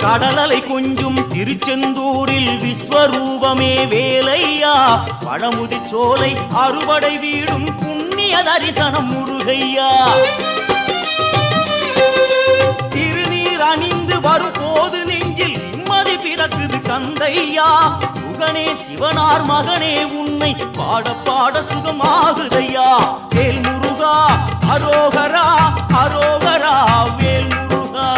கடலலை கொஞ்சும் திருச்செந்தூரில் விஸ்வரூபமே வேலையா பழமுதி சோலை அறுவடை வீடும் புண்ணிய தரிசனம் முருகையா திருநீர் அணிந்து வரும் போது நெஞ்சில் நிம்மதி பிறக்குது கந்தையா சுகனே சிவனார் மகனே உன்னை பாட பாட சுகமாகுதையா வேல் முருகா அரோகரா அரோகரா வேல் முருகா